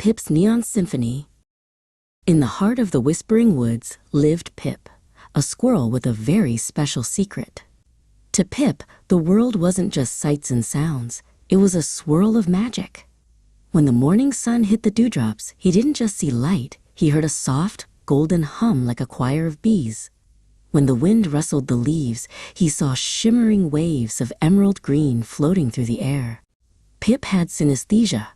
Pip's Neon Symphony. In the heart of the Whispering Woods lived Pip, a squirrel with a very special secret. To Pip, the world wasn't just sights and sounds, it was a swirl of magic. When the morning sun hit the dewdrops, he didn't just see light, he heard a soft, golden hum like a choir of bees. When the wind rustled the leaves, he saw shimmering waves of emerald green floating through the air. Pip had synesthesia,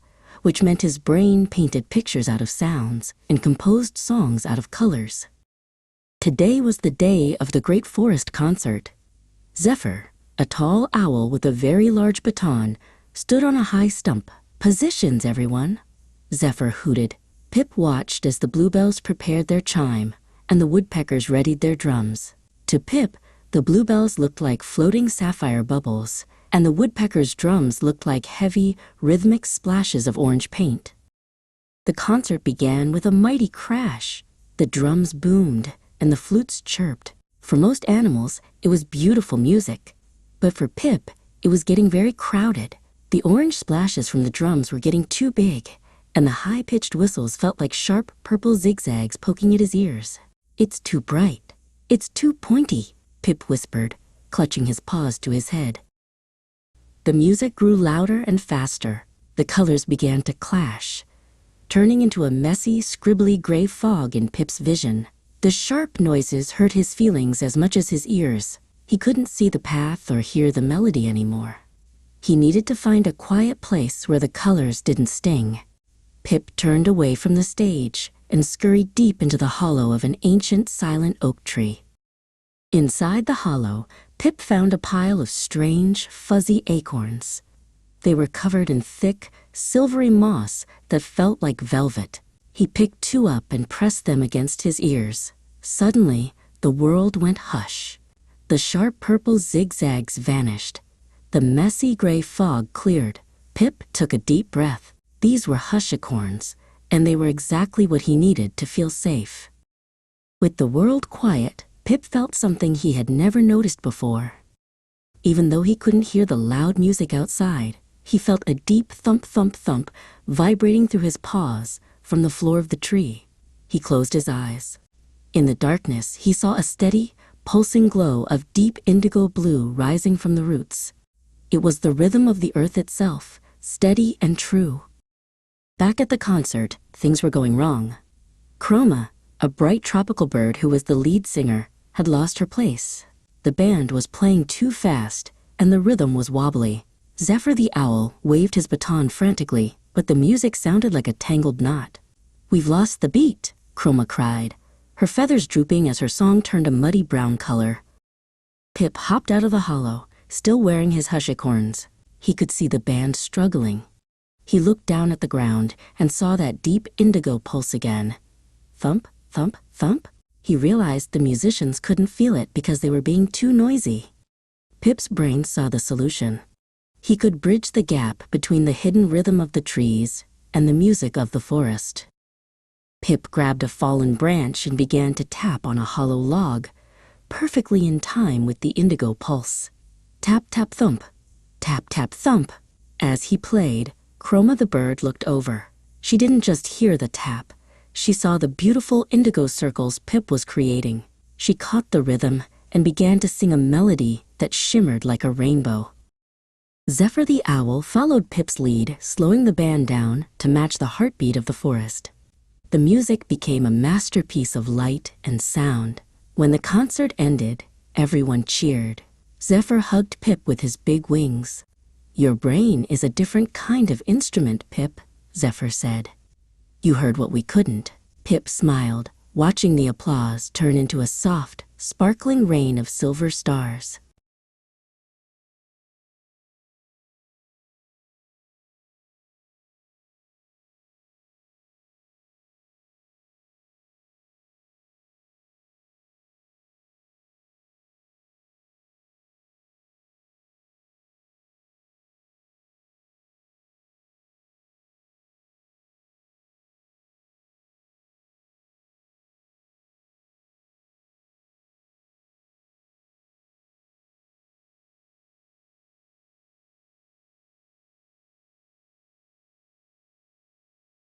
which meant his brain painted pictures out of sounds and composed songs out of colors. Today was the day of the Great Forest concert. Zephyr, a tall owl with a very large baton, stood on a high stump. "Positions, everyone," Zephyr hooted. Pip watched as the bluebells prepared their chime and the woodpeckers readied their drums. To Pip, the bluebells looked like floating sapphire bubbles, and the woodpeckers' drums looked like heavy, rhythmic splashes of orange paint. The concert began with a mighty crash. The drums boomed, and the flutes chirped. For most animals, it was beautiful music. But for Pip, it was getting very crowded. The orange splashes from the drums were getting too big, and the high-pitched whistles felt like sharp purple zigzags poking at his ears. "It's too bright. It's too pointy," Pip whispered, clutching his paws to his head. The music grew louder and faster. The colors began to clash, turning into a messy, scribbly gray fog in Pip's vision. The sharp noises hurt his feelings as much as his ears. He couldn't see the path or hear the melody anymore. He needed to find a quiet place where the colors didn't sting. Pip turned away from the stage and scurried deep into the hollow of an ancient, silent oak tree. Inside the hollow, Pip found a pile of strange, fuzzy acorns. They were covered in thick, silvery moss that felt like velvet. He picked two up and pressed them against his ears. Suddenly, the world went hush. The sharp purple zigzags vanished. The messy gray fog cleared. Pip took a deep breath. These were hushacorns, and they were exactly what he needed to feel safe. With the world quiet, Pip felt something he had never noticed before. Even though he couldn't hear the loud music outside, he felt a deep thump, thump, thump vibrating through his paws from the floor of the tree. He closed his eyes. In the darkness, he saw a steady, pulsing glow of deep indigo blue rising from the roots. It was the rhythm of the earth itself, steady and true. Back at the concert, things were going wrong. Chroma, a bright tropical bird who was the lead singer, had lost her place. The band was playing too fast, and the rhythm was wobbly. Zephyr the owl waved his baton frantically, but the music sounded like a tangled knot. "We've lost the beat," Chroma cried, her feathers drooping as her song turned a muddy brown color. Pip hopped out of the hollow, still wearing his hushacorns. He could see the band struggling. He looked down at the ground and saw that deep indigo pulse again. Thump, thump, thump. He realized the musicians couldn't feel it because they were being too noisy. Pip's brain saw the solution. He could bridge the gap between the hidden rhythm of the trees and the music of the forest. Pip grabbed a fallen branch and began to tap on a hollow log, perfectly in time with the indigo pulse. Tap, tap, thump. Tap, tap, thump. As he played, Chroma the bird looked over. She didn't just hear the tap. She saw the beautiful indigo circles Pip was creating. She caught the rhythm and began to sing a melody that shimmered like a rainbow. Zephyr the owl followed Pip's lead, slowing the band down to match the heartbeat of the forest. The music became a masterpiece of light and sound. When the concert ended, everyone cheered. Zephyr hugged Pip with his big wings. "Your brain is a different kind of instrument, Pip," Zephyr said. "You heard what we couldn't." Pip smiled, watching the applause turn into a soft, sparkling rain of silver stars.